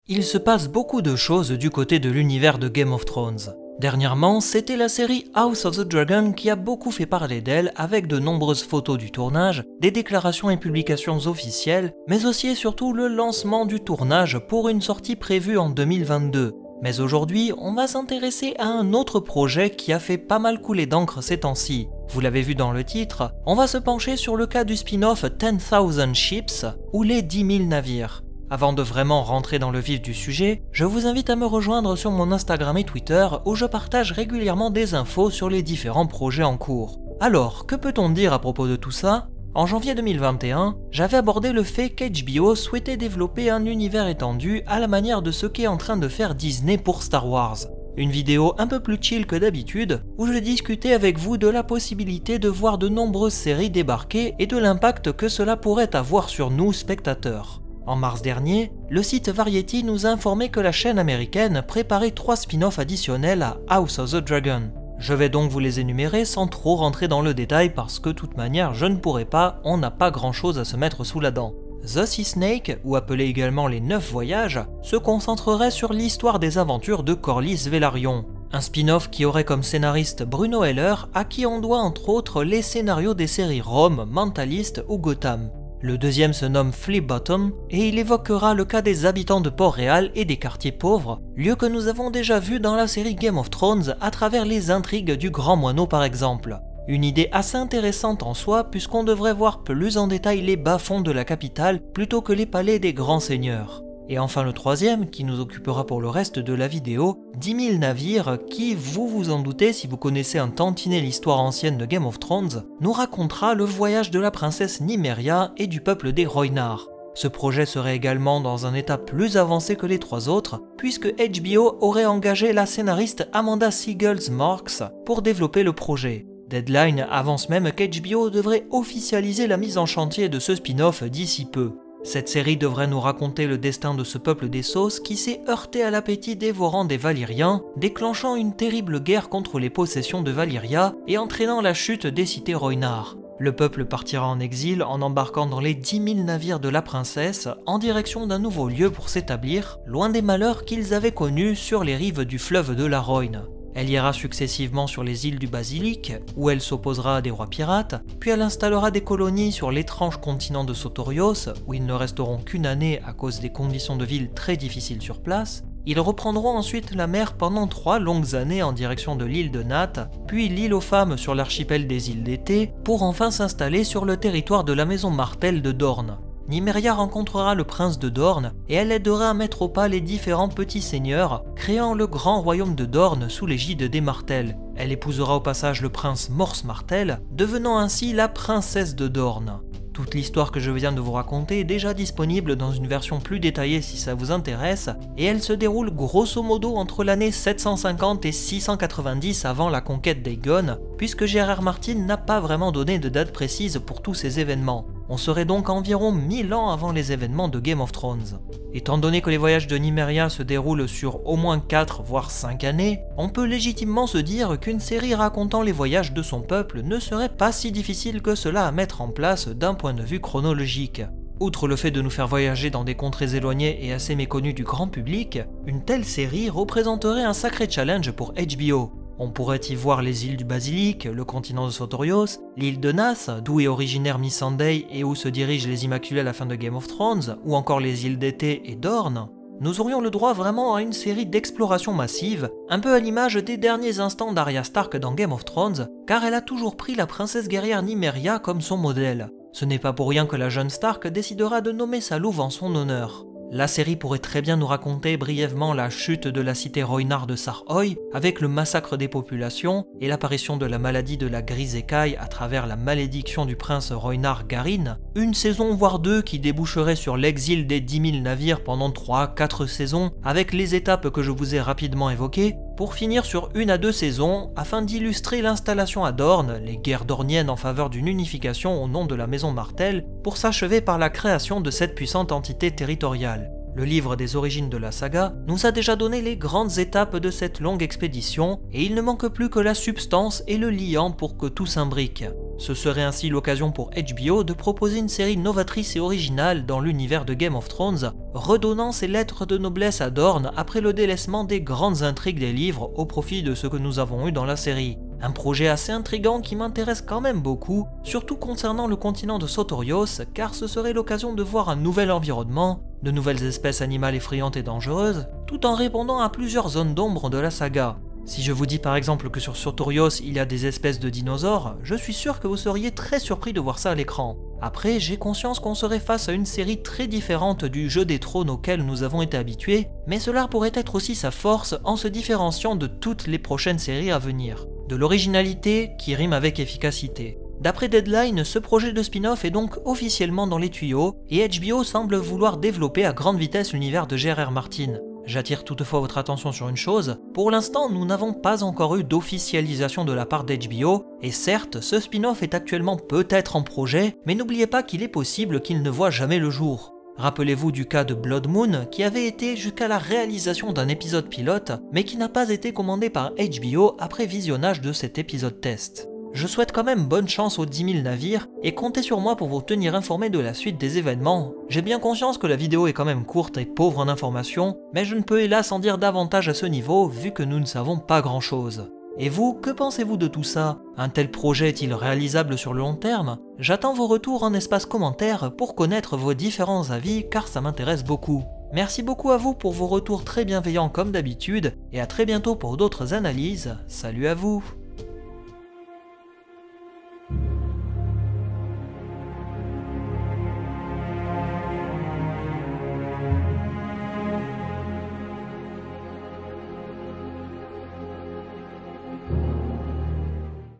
Il se passe beaucoup de choses du côté de l'univers de Game of Thrones. Dernièrement, c'était la série House of the Dragon qui a beaucoup fait parler d'elle avec de nombreuses photos du tournage, des déclarations et publications officielles, mais aussi et surtout le lancement du tournage pour une sortie prévue en 2022. Mais aujourd'hui, on va s'intéresser à un autre projet qui a fait pas mal couler d'encre ces temps-ci. Vous l'avez vu dans le titre, on va se pencher sur le cas du spin-off 10,000 Ships, ou les 10 000 navires. Avant de vraiment rentrer dans le vif du sujet, je vous invite à me rejoindre sur mon Instagram et Twitter où je partage régulièrement des infos sur les différents projets en cours. Alors, que peut-on dire à propos de tout ça ? En janvier 2021, j'avais abordé le fait qu'HBO souhaitait développer un univers étendu à la manière de ce qu'est en train de faire Disney pour Star Wars. Une vidéo un peu plus chill que d'habitude, où je discutais avec vous de la possibilité de voir de nombreuses séries débarquer et de l'impact que cela pourrait avoir sur nous, spectateurs. En mars dernier, le site Variety nous a informé que la chaîne américaine préparait 3 spin-offs additionnels à House of the Dragon. Je vais donc vous les énumérer sans trop rentrer dans le détail parce que de toute manière je ne pourrai pas, on n'a pas grand chose à se mettre sous la dent. The Sea Snake, ou appelé également les 9 voyages, se concentrerait sur l'histoire des aventures de Corlys Velaryon. Un spin-off qui aurait comme scénariste Bruno Heller, à qui on doit entre autres les scénarios des séries Rome, Mentalist ou Gotham. Le deuxième se nomme Flip Bottom et il évoquera le cas des habitants de Port-Réal et des quartiers pauvres, lieu que nous avons déjà vu dans la série Game of Thrones à travers les intrigues du Grand Moineau par exemple. Une idée assez intéressante en soi puisqu'on devrait voir plus en détail les bas-fonds de la capitale plutôt que les palais des grands seigneurs. Et enfin le troisième, qui nous occupera pour le reste de la vidéo, 10 000 navires qui, vous vous en doutez si vous connaissez un tantinet l'histoire ancienne de Game of Thrones, nous racontera le voyage de la princesse Nymeria et du peuple des Rhoynar. Ce projet serait également dans un état plus avancé que les 3 autres, puisque HBO aurait engagé la scénariste Amanda Siegel's Marks pour développer le projet. Deadline avance même qu'HBO devrait officialiser la mise en chantier de ce spin-off d'ici peu. Cette série devrait nous raconter le destin de ce peuple d'Essos qui s'est heurté à l'appétit dévorant des Valyriens, déclenchant une terrible guerre contre les possessions de Valyria et entraînant la chute des cités Rhoynar. Le peuple partira en exil en embarquant dans les 10 000 navires de la princesse en direction d'un nouveau lieu pour s'établir, loin des malheurs qu'ils avaient connus sur les rives du fleuve de la Rhoyne. Elle ira successivement sur les îles du Basilic, où elle s'opposera à des rois pirates, puis elle installera des colonies sur l'étrange continent de Sotorios, où ils ne resteront qu'une année à cause des conditions de vie très difficiles sur place. Ils reprendront ensuite la mer pendant 3 longues années en direction de l'île de Nath, puis l'île aux femmes sur l'archipel des îles d'été, pour enfin s'installer sur le territoire de la maison Martell de Dorne. Nymeria rencontrera le prince de Dorne et elle aidera à mettre au pas les différents petits seigneurs, créant le grand royaume de Dorne sous l'égide des Martell. Elle épousera au passage le prince Mors Martell, devenant ainsi la princesse de Dorne. Toute l'histoire que je viens de vous raconter est déjà disponible dans une version plus détaillée si ça vous intéresse, et elle se déroule grosso modo entre l'année 750 et 690 avant la conquête d'Aegon, puisque J.R.R. Martin n'a pas vraiment donné de date précise pour tous ces événements. On serait donc environ 1000 ans avant les événements de Game of Thrones. Étant donné que les voyages de Nymeria se déroulent sur au moins 4 voire 5 années, on peut légitimement se dire qu'une série racontant les voyages de son peuple ne serait pas si difficile que cela à mettre en place d'un point de vue chronologique. Outre le fait de nous faire voyager dans des contrées éloignées et assez méconnues du grand public, une telle série représenterait un sacré challenge pour HBO. On pourrait y voir les îles du Basilic, le continent de Sotorios, l'île de Nath, d'où est originaire Missandei et où se dirigent les Immaculés à la fin de Game of Thrones, ou encore les îles d'été et Dorne. Nous aurions le droit vraiment à une série d'exploration massive, un peu à l'image des derniers instants d'Arya Stark dans Game of Thrones, car elle a toujours pris la princesse guerrière Nymeria comme son modèle. Ce n'est pas pour rien que la jeune Stark décidera de nommer sa louve en son honneur. La série pourrait très bien nous raconter brièvement la chute de la cité Rhoynar de Sarhoy, avec le massacre des populations et l'apparition de la maladie de la grise écaille à travers la malédiction du prince Rhoynar Garyn, une saison voire 2 qui déboucherait sur l'exil des 10 000 navires pendant 3-4 saisons, avec les étapes que je vous ai rapidement évoquées, pour finir sur 1 à 2 saisons afin d'illustrer l'installation à Dorne, les guerres dorniennes en faveur d'une unification au nom de la maison Martell, pour s'achever par la création de cette puissante entité territoriale. Le livre des origines de la saga nous a déjà donné les grandes étapes de cette longue expédition et il ne manque plus que la substance et le liant pour que tout s'imbrique. Ce serait ainsi l'occasion pour HBO de proposer une série novatrice et originale dans l'univers de Game of Thrones, redonnant ses lettres de noblesse à Dorne après le délaissement des grandes intrigues des livres au profit de ce que nous avons eu dans la série. Un projet assez intrigant qui m'intéresse quand même beaucoup, surtout concernant le continent de Sotorios, car ce serait l'occasion de voir un nouvel environnement, de nouvelles espèces animales effrayantes et dangereuses, tout en répondant à plusieurs zones d'ombre de la saga. Si je vous dis par exemple que sur Sotorios il y a des espèces de dinosaures, je suis sûr que vous seriez très surpris de voir ça à l'écran. Après, j'ai conscience qu'on serait face à une série très différente du jeu des trônes auquel nous avons été habitués, mais cela pourrait être aussi sa force en se différenciant de toutes les prochaines séries à venir. De l'originalité qui rime avec efficacité. D'après Deadline, ce projet de spin-off est donc officiellement dans les tuyaux, et HBO semble vouloir développer à grande vitesse l'univers de J.R.R. Martin. J'attire toutefois votre attention sur une chose, pour l'instant nous n'avons pas encore eu d'officialisation de la part d'HBO, et certes ce spin-off est actuellement peut-être en projet, mais n'oubliez pas qu'il est possible qu'il ne voit jamais le jour. Rappelez-vous du cas de Blood Moon qui avait été jusqu'à la réalisation d'un épisode pilote, mais qui n'a pas été commandé par HBO après visionnage de cet épisode test. Je souhaite quand même bonne chance aux 10 000 navires et comptez sur moi pour vous tenir informé de la suite des événements. J'ai bien conscience que la vidéo est quand même courte et pauvre en informations, mais je ne peux hélas en dire davantage à ce niveau vu que nous ne savons pas grand chose. Et vous, que pensez-vous de tout ça? Un tel projet est-il réalisable sur le long terme? J'attends vos retours en espace commentaire pour connaître vos différents avis car ça m'intéresse beaucoup. Merci beaucoup à vous pour vos retours très bienveillants comme d'habitude et à très bientôt pour d'autres analyses. Salut à vous!